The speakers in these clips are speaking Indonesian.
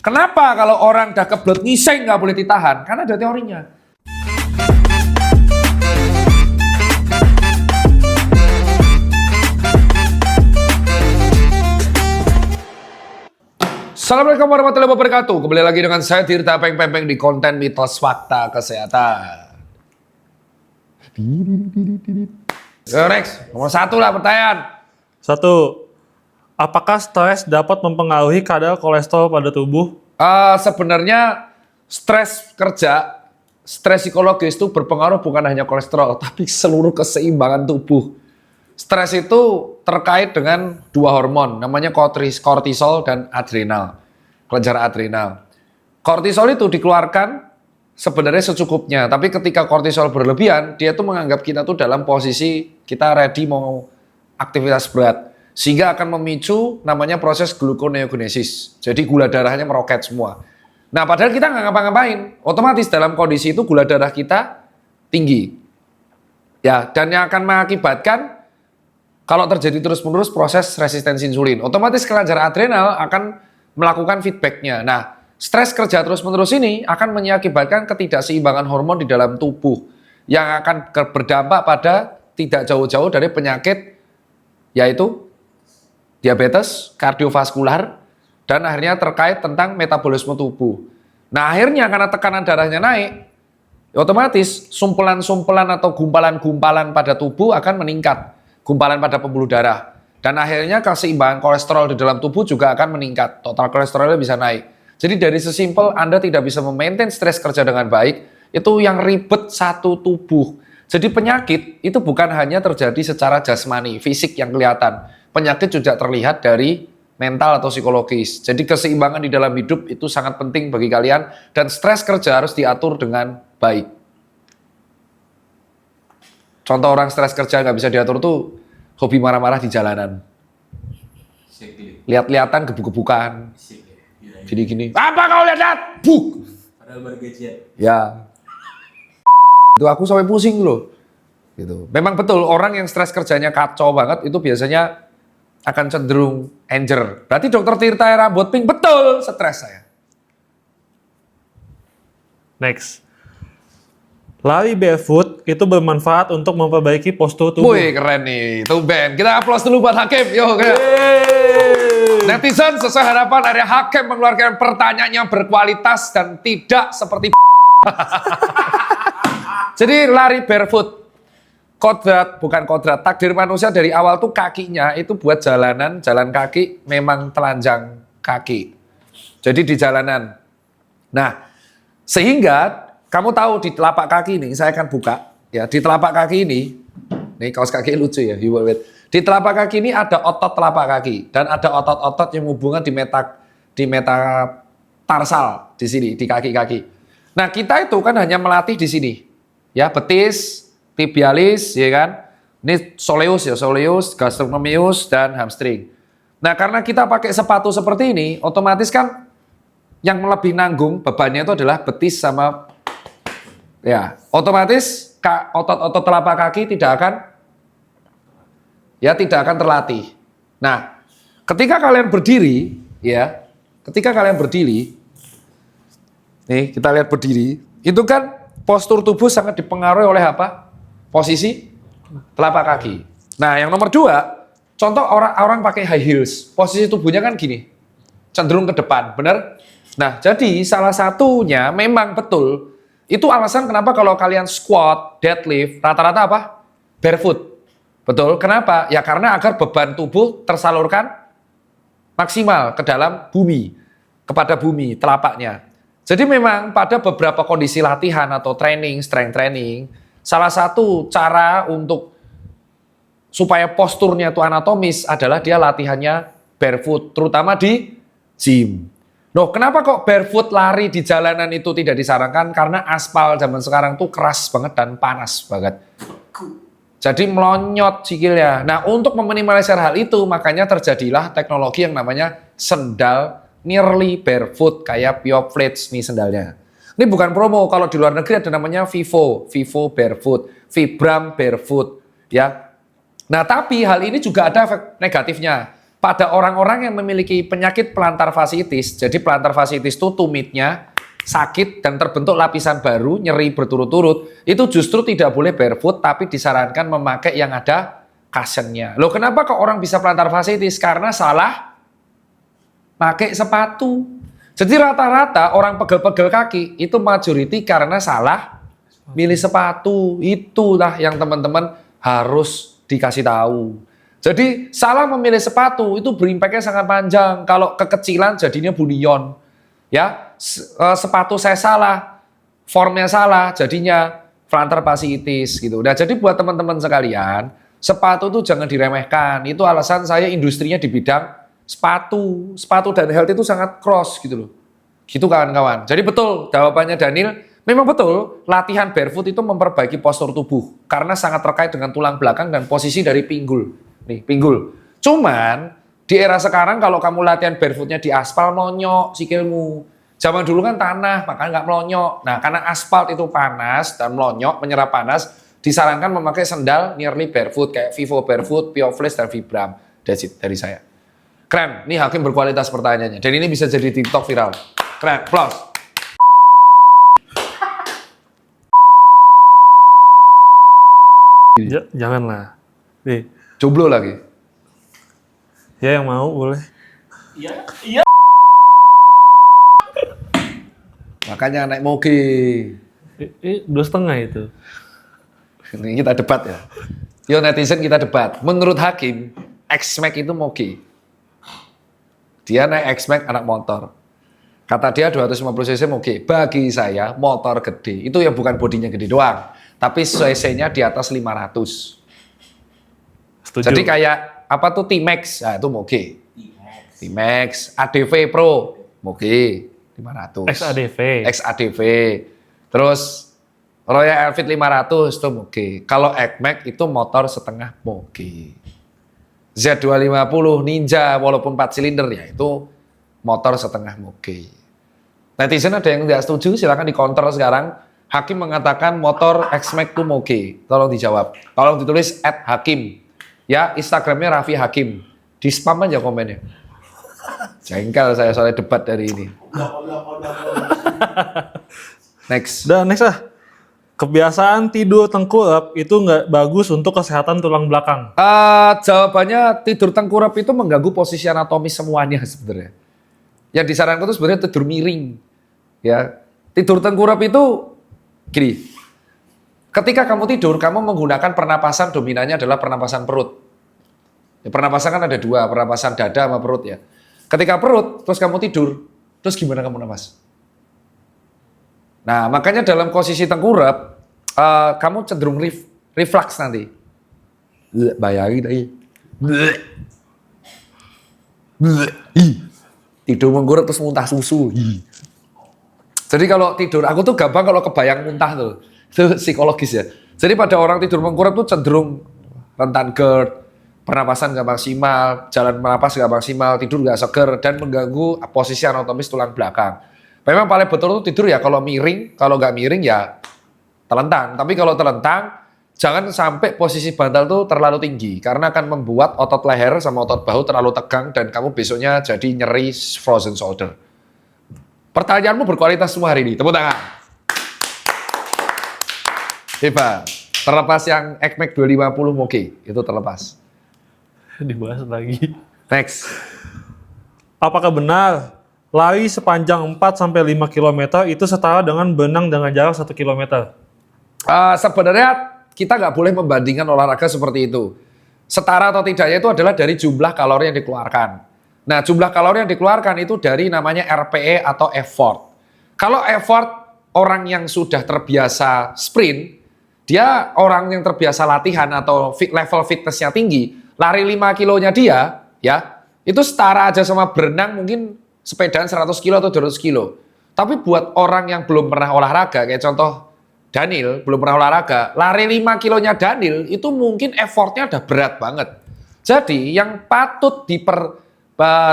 Kenapa kalau orang udah kebelet ngiseng nggak boleh ditahan? Karena ada teorinya. Assalamualaikum warahmatullahi wabarakatuh. Kembali lagi dengan saya Tirta Peng-Peng di konten mitos fakta kesehatan. Yo, next, nomor 1 lah pertanyaan. 1. Apakah stres dapat mempengaruhi kadar kolesterol pada tubuh? Sebenarnya stres kerja, stres psikologis itu berpengaruh bukan hanya kolesterol, tapi seluruh keseimbangan tubuh. Stres itu terkait dengan 2 hormon, namanya kortisol dan adrenal, kelenjar adrenal. Kortisol itu dikeluarkan sebenarnya secukupnya, tapi ketika kortisol berlebihan, dia tuh menganggap kita tuh dalam posisi kita ready mau aktivitas berat. Sehingga akan memicu namanya proses gluconeogenesis. Jadi gula darahnya meroket semua. Nah padahal kita nggak ngapa-ngapain. Otomatis dalam kondisi itu gula darah kita tinggi. Ya, dan yang akan mengakibatkan kalau terjadi terus-menerus proses resistensi insulin. Otomatis kelenjar adrenal akan melakukan feedbacknya. Nah, stres kerja terus-menerus ini akan mengakibatkan ketidakseimbangan hormon di dalam tubuh. Yang akan berdampak pada tidak jauh-jauh dari penyakit yaitu diabetes, kardiovaskular, dan akhirnya terkait tentang metabolisme tubuh. Nah akhirnya karena tekanan darahnya naik, otomatis sumpelan-sumpelan atau gumpalan-gumpalan pada tubuh akan meningkat. Gumpalan pada pembuluh darah. Dan akhirnya keseimbangan kolesterol di dalam tubuh juga akan meningkat. Total kolesterolnya bisa naik. Jadi dari sesimpel Anda tidak bisa memaintain stres kerja dengan baik, itu yang ribet satu tubuh. Jadi penyakit itu bukan hanya terjadi secara jasmani, fisik yang kelihatan. Penyakit juga terlihat dari mental atau psikologis. Jadi keseimbangan di dalam hidup itu sangat penting bagi kalian dan stres kerja harus diatur dengan baik. Contoh orang stres kerja nggak bisa diatur tuh hobi marah-marah di jalanan. Lihat-lihatan, gebuk-gebukan. Jadi gini, apa kau lihat? Buk! Padahal baru gajian. Ya. Itu aku sampai pusing loh. Gitu. Memang betul orang yang stres kerjanya kacau banget itu biasanya akan cenderung anger. Berarti dokter Tirta rambut pink betul stres saya. Next. Lari barefoot itu bermanfaat untuk memperbaiki postur tubuh. Wih keren nih, tuh Ben. Kita aplaus dulu buat Hakim. Yo, netizen sesuai harapan area Hakim mengeluarkan pertanyaan yang berkualitas dan tidak seperti Jadi lari barefoot. Bukan kodrat, takdir manusia dari awal tuh kakinya itu buat jalan kaki memang telanjang kaki. Jadi di jalanan. Nah, sehingga kamu tahu di telapak kaki ini, saya akan buka. Ya, di telapak kaki ini, nih kaos kaki lucu ya, di telapak kaki ini ada otot telapak kaki. Dan ada otot-otot yang hubungan di metatarsal, di sini, di kaki-kaki. Nah, kita itu kan hanya melatih di sini. Ya, betis, tibialis, ya kan? Ini soleus ya, soleus, gastrocnemius, dan hamstring. Nah, karena kita pakai sepatu seperti ini, otomatis kan yang lebih nanggung bebannya itu adalah betis sama, ya, otomatis otot-otot telapak kaki tidak akan terlatih. Nah, ketika kalian berdiri, ya, nih kita lihat berdiri, itu kan postur tubuh sangat dipengaruhi oleh apa? Posisi telapak kaki. Nah, yang nomor 2, contoh orang pakai high heels, posisi tubuhnya kan gini, cenderung ke depan, benar? Nah, jadi salah satunya memang betul, itu alasan kenapa kalau kalian squat, deadlift, rata-rata apa? Barefoot. Betul, kenapa? Ya karena agar beban tubuh tersalurkan maksimal ke dalam bumi, kepada bumi, telapaknya. Jadi memang pada beberapa kondisi latihan atau training, strength training, salah satu cara untuk supaya posturnya itu anatomis adalah dia latihannya barefoot, terutama di gym. Loh, kenapa kok barefoot lari di jalanan itu tidak disarankan? Karena aspal zaman sekarang tuh keras banget dan panas banget. Jadi melonyot sikilnya. Nah, untuk meminimalisir hal itu, makanya terjadilah teknologi yang namanya sendal nearly barefoot, kayak Pioflets nih sendalnya. Ini bukan promo, kalau di luar negeri ada namanya Vivo Barefoot, Vibram Barefoot, ya. Nah, tapi hal ini juga ada efek negatifnya. pada orang-orang yang memiliki penyakit plantar fasciitis, jadi plantar fasciitis itu tumitnya sakit dan terbentuk lapisan baru, nyeri berturut-turut, itu justru tidak boleh barefoot, tapi disarankan memakai yang ada cushionnya. Loh kenapa kok orang bisa plantar fasciitis? Karena salah pakai sepatu. Jadi rata-rata orang pegel-pegel kaki itu majority karena salah milih sepatu. Itulah yang teman-teman harus dikasih tahu. Jadi salah memilih sepatu itu berimpaknya sangat panjang. Kalau kekecilan jadinya bunion. Ya, sepatu saya salah, formnya salah, jadinya plantar fasciitis gitu. Nah, jadi buat teman-teman sekalian, sepatu itu jangan diremehkan. Itu alasan saya industrinya di bidang sepatu. Sepatu dan health itu sangat cross gitu loh. Gitu kawan-kawan. Jadi betul jawabannya Daniel, memang betul latihan barefoot itu memperbaiki postur tubuh. Karena sangat terkait dengan tulang belakang dan posisi dari pinggul. Nih, pinggul. Cuman di era sekarang kalau kamu latihan barefootnya di aspal nonyok sikilmu. Zaman dulu kan tanah, makanya nggak melonyok. Nah, karena aspal itu panas dan melonyok, menyerap panas, disarankan memakai sendal nearly barefoot kayak Vivo Barefoot, Pioflex dan Vibram. That's it dari saya. Keren, ini Hakim berkualitas pertanyaannya. Dan ini bisa jadi TikTok viral. Keren, applause. Janganlah. Nih, Jomblo lagi. ya yang mau boleh. Iya. Makanya naik moge. 2,5 itu. Ini kita debat ya. Yo netizen kita debat. Menurut Hakim, X-Max itu moge. Dia naik X-Max anak motor. Kata dia 250 cc moge. Bagi saya motor gede. Itu yang bukan bodinya gede doang. Tapi cc-nya di atas 500. Setuju. Jadi kayak apa tuh T-Max, nah itu moge. T-Max, ADV Pro, moge 500. XADV. XADV. Terus Royal Enfield 500 itu moge. Kalau X-Max itu motor setengah moge. Z250 Ninja walaupun 4 silinder ya itu motor setengah moge. Netizen ada yang tidak setuju silakan di counter sekarang. Hakim mengatakan motor X-Max itu moge. Tolong dijawab. Tolong ditulis @hakim. Ya, Instagramnya Raffi Hakim. Di spam aja komennya. Jengkel saya soalnya debat dari ini. Next. Dan next lah. Kebiasaan tidur tengkurap itu nggak bagus untuk kesehatan tulang belakang. Jawabannya tidur tengkurap itu mengganggu posisi anatomis semuanya sebenarnya. Yang disarankan itu sebenarnya tidur miring. Ya, tidur tengkurap itu gini. Ketika kamu tidur, kamu menggunakan pernapasan dominannya adalah pernapasan perut. Ya, pernapasan kan ada dua, pernapasan dada sama perut ya. Ketika perut, terus kamu tidur, terus gimana kamu napas? Nah, makanya dalam posisi tengkurap, kamu cenderung reflux nanti. Bayangin aja. Tidur tengkurap terus muntah susu. Jadi kalau tidur, aku tuh gampang kalau kebayang muntah tuh. Itu psikologis ya. Jadi pada orang tidur tengkurap tuh cenderung rentan GERD, pernapasan nggak maksimal, jalan napas nggak maksimal, tidur nggak seger, dan mengganggu posisi anatomis tulang belakang. Memang paling betul tuh tidur ya kalau miring, kalau nggak miring ya telentang. Tapi kalau telentang, jangan sampai posisi bantal tuh terlalu tinggi, karena akan membuat otot leher sama otot bahu terlalu tegang, dan kamu besoknya jadi nyeri frozen shoulder. Pertanyaanmu berkualitas semua hari ini, tepuk tangan. Hebat. Terlepas yang X-Max 250 moge, itu terlepas. Dibahas lagi. Next. Apakah benar lari sepanjang 4-5 km itu setara dengan berenang dengan jarak 1 km? Sebenarnya kita nggak boleh membandingkan olahraga seperti itu. Setara atau tidaknya itu adalah dari jumlah kalori yang dikeluarkan. Nah, jumlah kalori yang dikeluarkan itu dari namanya RPE atau effort. Kalau effort orang yang sudah terbiasa sprint, dia orang yang terbiasa latihan atau level fitnessnya tinggi, lari 5 kilonya dia, ya, itu setara aja sama berenang mungkin sepedaan 100 kilo atau 200 kilo. Tapi buat orang yang belum pernah olahraga, kayak contoh Daniel, belum pernah olahraga, lari 5 kilonya Daniel, itu mungkin effortnya udah berat banget. Jadi yang patut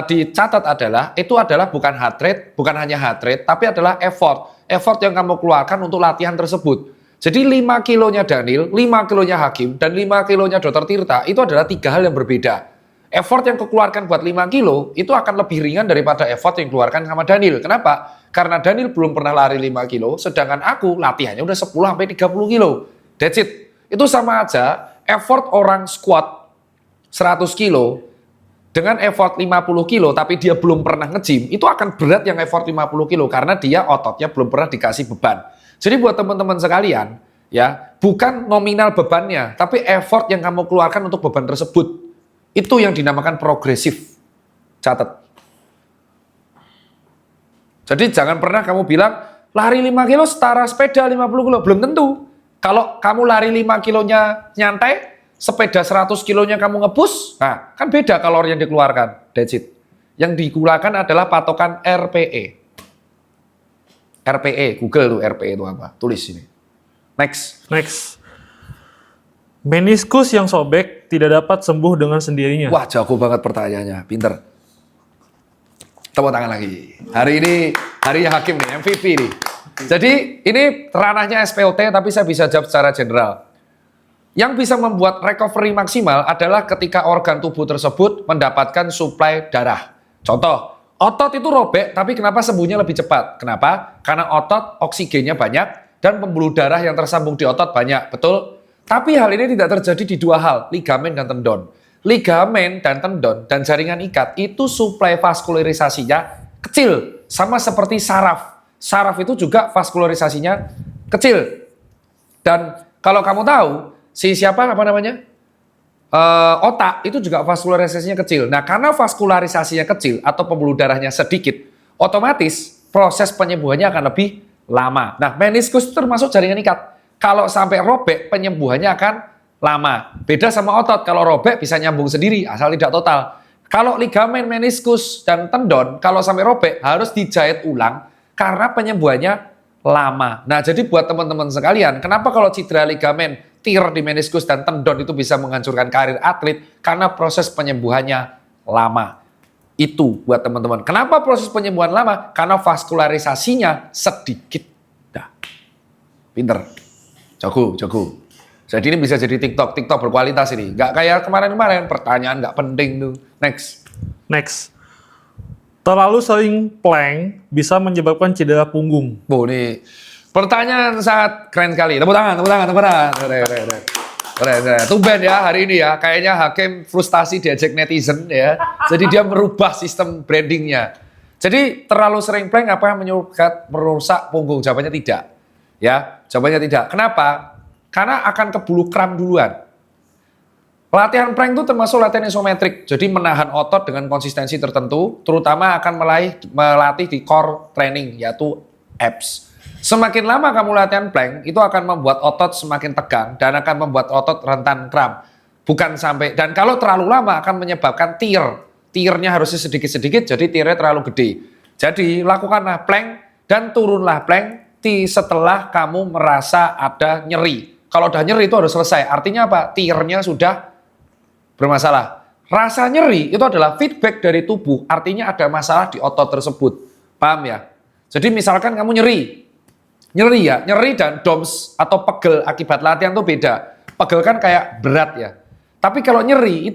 dicatat adalah, itu adalah bukan heart rate, bukan hanya heart rate, tapi adalah effort. Effort yang kamu keluarkan untuk latihan tersebut. Jadi 5 kilonya Daniel, 5 kilonya Hakim, dan 5 kilonya Dr. Tirta itu adalah 3 hal yang berbeda. Effort yang kekeluarkan buat 5 kilo itu akan lebih ringan daripada effort yang dikeluarkan sama Daniel. Kenapa? Karena Daniel belum pernah lari 5 kilo, sedangkan aku latihannya udah 10-30 kilo. That's it. Itu sama aja, effort orang squat 100 kilo dengan effort 50 kilo, tapi dia belum pernah nge-gym, itu akan berat yang effort 50 kilo, karena dia ototnya belum pernah dikasih beban. Jadi buat teman-teman sekalian, ya bukan nominal bebannya, tapi effort yang kamu keluarkan untuk beban tersebut. Itu yang dinamakan progresif. Catat. Jadi jangan pernah kamu bilang, lari 5 kilo setara sepeda 50 kilo. Belum tentu. Kalau kamu lari 5 kilonya nyantai, sepeda 100 kilonya kamu ngebus, nah kan beda kalori yang dikeluarkan. That's it. Yang digunakan adalah patokan RPE. RPE, Google tuh RPE itu apa? Tulis ini. Next. Meniskus yang sobek tidak dapat sembuh dengan sendirinya. Wah, jago banget pertanyaannya, pinter. Tepuk tangan lagi. Hari ini harinya Hakim nih, MVP nih. Jadi ini ranahnya SPOT, tapi saya bisa jawab secara general. Yang bisa membuat recovery maksimal adalah ketika organ tubuh tersebut mendapatkan suplai darah. Contoh, otot itu robek, tapi kenapa sembuhnya lebih cepat? Kenapa? Karena otot oksigennya banyak dan pembuluh darah yang tersambung di otot banyak, betul? Tapi hal ini tidak terjadi di dua hal, ligamen dan tendon. Ligamen dan tendon dan jaringan ikat itu suplai vaskularisasinya kecil, sama seperti saraf. Saraf itu juga vaskularisasinya kecil. Dan kalau kamu tahu, otak itu juga vaskularisasinya kecil. Nah, karena vaskularisasinya kecil atau pembuluh darahnya sedikit, otomatis proses penyembuhannya akan lebih lama. Nah, meniskus itu termasuk jaringan ikat. Kalau sampai robek, penyembuhannya akan lama. Beda sama otot, kalau robek bisa nyambung sendiri, asal tidak total. Kalau ligamen, meniskus, dan tendon, kalau sampai robek, harus dijahit ulang, karena penyembuhannya lama. Nah, jadi buat teman-teman sekalian, kenapa kalau cedera ligamen, tir di meniskus, dan tendon itu bisa menghancurkan karir atlet? Karena proses penyembuhannya lama. Itu buat teman-teman. Kenapa proses penyembuhan lama? Karena vaskularisasinya sedikit. Nah, pinter. Jago. Jadi ini bisa jadi TikTok berkualitas ini. Nggak kayak kemarin-kemarin, pertanyaan nggak penting tuh. Next. Terlalu sering plank bisa menyebabkan cedera punggung. Oh, ini pertanyaan sangat keren sekali. Tepuk tangan. Keren. Tumben ya hari ini ya. Kayaknya Hakim frustasi diajak netizen ya. Jadi dia merubah sistem brandingnya. Jadi terlalu sering plank apa yang merusak punggung? Jawabannya tidak. Ya, jawabannya tidak. Kenapa? Karena akan keburu kram duluan. Latihan plank itu termasuk latihan isometrik. Jadi menahan otot dengan konsistensi tertentu, terutama akan melatih di core training, yaitu abs. Semakin lama kamu latihan plank, itu akan membuat otot semakin tegang dan akan membuat otot rentan kram. Dan kalau terlalu lama akan menyebabkan tir. Tirnya harusnya sedikit-sedikit, jadi tirnya terlalu gede. Jadi lakukanlah plank dan turunlah plank setelah kamu merasa ada nyeri. Kalau udah nyeri itu harus selesai. Artinya apa? Tirnya sudah bermasalah. Rasa nyeri itu adalah feedback dari tubuh. Artinya ada masalah di otot tersebut. Paham ya? Jadi misalkan kamu nyeri dan DOMS atau pegel akibat latihan itu beda. Pegel kan kayak berat ya. Tapi kalau nyeri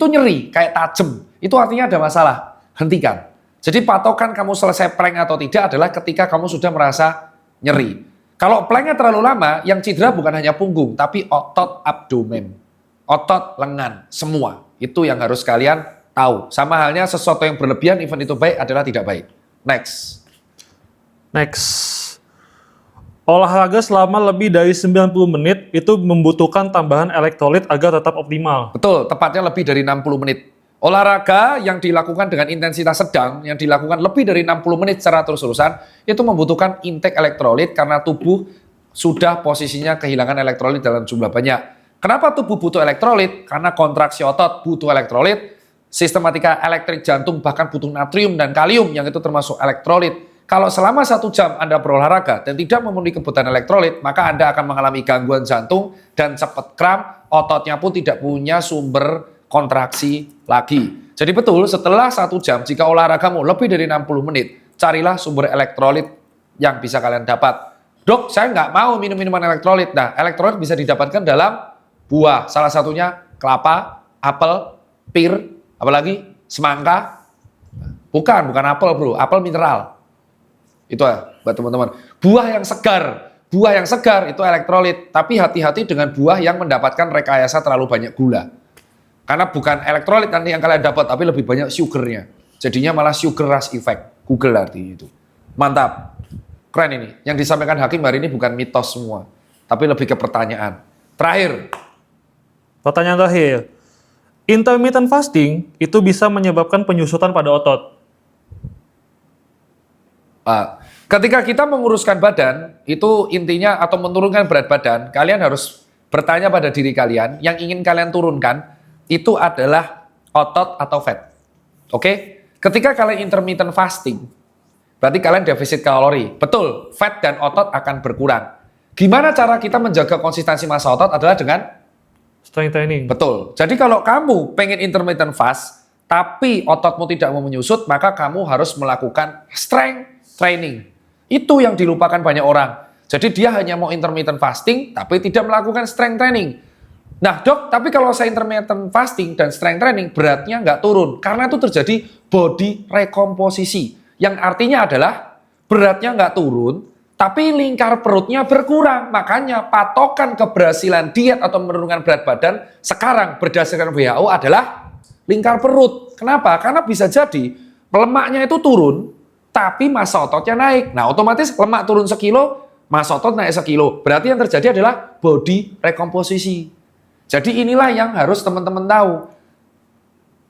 kayak tajam. Itu artinya ada masalah. Hentikan. Jadi patokan kamu selesai plank atau tidak adalah ketika kamu sudah merasa nyeri. Kalau planknya terlalu lama, yang cedera bukan hanya punggung, tapi otot abdomen, otot lengan, semua. Itu yang harus kalian tahu. Sama halnya sesuatu yang berlebihan, even itu baik, adalah tidak baik. Next. Olahraga selama lebih dari 90 menit itu membutuhkan tambahan elektrolit agar tetap optimal. Betul, tepatnya lebih dari 60 menit. Olahraga yang dilakukan dengan intensitas sedang, yang dilakukan lebih dari 60 menit secara terus-terusan, itu membutuhkan intake elektrolit karena tubuh sudah posisinya kehilangan elektrolit dalam jumlah banyak. Kenapa tubuh butuh elektrolit? Karena kontraksi otot butuh elektrolit, sistematika elektrik jantung bahkan butuh natrium dan kalium yang itu termasuk elektrolit. Kalau selama 1 jam Anda berolahraga dan tidak memenuhi kebutuhan elektrolit, maka Anda akan mengalami gangguan jantung dan cepat kram, ototnya pun tidak punya sumber kontraksi lagi. Jadi betul, setelah 1 jam, jika olahragamu lebih dari 60 menit, carilah sumber elektrolit yang bisa kalian dapat. Dok, saya nggak mau minum minuman elektrolit. Nah, elektrolit bisa didapatkan dalam buah. Salah satunya kelapa, apel, pir, Apalagi semangka. Bukan apel bro, apel mineral. Itu ya buat teman-teman. Buah yang segar itu elektrolit. Tapi hati-hati dengan buah yang mendapatkan rekayasa terlalu banyak gula. Karena bukan elektrolit nanti yang kalian dapat, tapi lebih banyak sugarnya. Jadinya malah sugar rush effect. Google artinya itu. Mantap. Keren ini. Yang disampaikan Hakim hari ini bukan mitos semua. Tapi lebih ke pertanyaan. Terakhir. Pertanyaan terakhir. Intermittent fasting itu bisa menyebabkan penyusutan pada otot. Ketika kita menguruskan badan, itu intinya atau menurunkan berat badan, kalian harus bertanya pada diri kalian, yang ingin kalian turunkan, itu adalah otot atau fat. Oke? Ketika kalian intermittent fasting, berarti kalian defisit kalori. Betul, fat dan otot akan berkurang. Gimana cara kita menjaga konsistensi massa otot adalah dengan Strength training. betul. Jadi kalau kamu pengen intermittent fast, tapi ototmu tidak mau menyusut, maka kamu harus melakukan strength training. Itu yang dilupakan banyak orang. Jadi dia hanya mau intermittent fasting, tapi tidak melakukan strength training. Nah dok, tapi kalau saya intermittent fasting dan strength training, beratnya nggak turun. Karena itu terjadi body recomposition. Yang artinya adalah beratnya nggak turun, tapi lingkar perutnya berkurang. Makanya patokan keberhasilan diet atau menurunkan berat badan sekarang berdasarkan WHO adalah lingkar perut. Kenapa? Karena bisa jadi lemaknya itu turun, tapi massa ototnya naik. Nah otomatis lemak turun sekilo, massa otot naik sekilo. Berarti yang terjadi adalah body recomposition. Jadi inilah yang harus teman-teman tahu.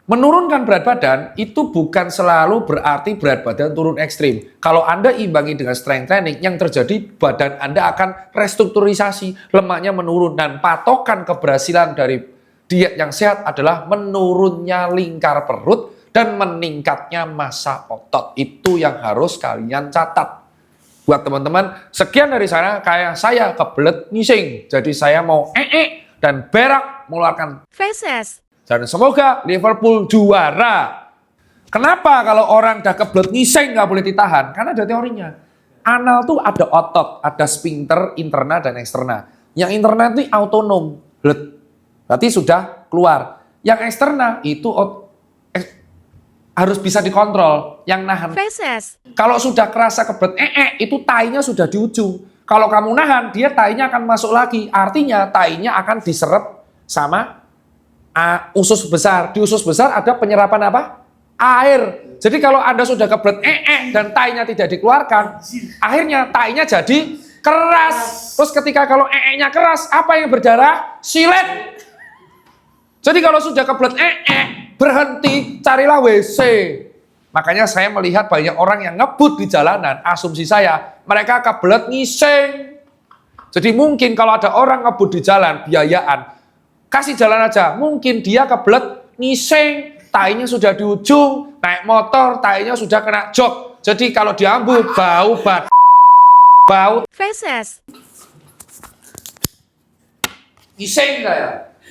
Menurunkan berat badan itu bukan selalu berarti berat badan turun ekstrim. Kalau Anda imbangi dengan strength training, yang terjadi badan Anda akan restrukturisasi, lemaknya menurun. Dan patokan keberhasilan dari diet yang sehat adalah menurunnya lingkar perut dan meningkatnya massa otot. Itu yang harus kalian catat. Buat teman-teman, sekian dari saya. Kayak saya kebelet ngising, jadi saya mau dan berak mengeluarkan Feses. dan semoga Liverpool juara. Kenapa kalau orang udah kebelet ngising nggak boleh ditahan? Karena ada teorinya. Anal tuh ada otot, ada sphincter interna dan eksterna. Yang interna itu autonom, berarti sudah keluar. Yang eksterna itu harus bisa dikontrol. Yang nahan. Feses. Kalau sudah kerasa kebelet itu tainya sudah di ujung. Kalau kamu nahan, dia tainya akan masuk lagi. Artinya tainya akan diserap sama usus besar. Di usus besar ada penyerapan apa? Air. Jadi kalau Anda sudah kebelet dan tainya tidak dikeluarkan, akhirnya tainya jadi keras. Terus ketika kalau nya keras, apa yang berdarah? Silet. Jadi kalau sudah kebelet berhenti, carilah WC. Makanya saya melihat banyak orang yang ngebut di jalanan. Asumsi saya, mereka kebelet ngising. Jadi mungkin kalau ada orang ngebut di jalan, biayaan, kasih jalan aja. Mungkin dia kebelet ngising, tainya sudah di ujung, naik motor, tainya sudah kena jok. Jadi kalau diambil, bau bau Feses. ngising saya.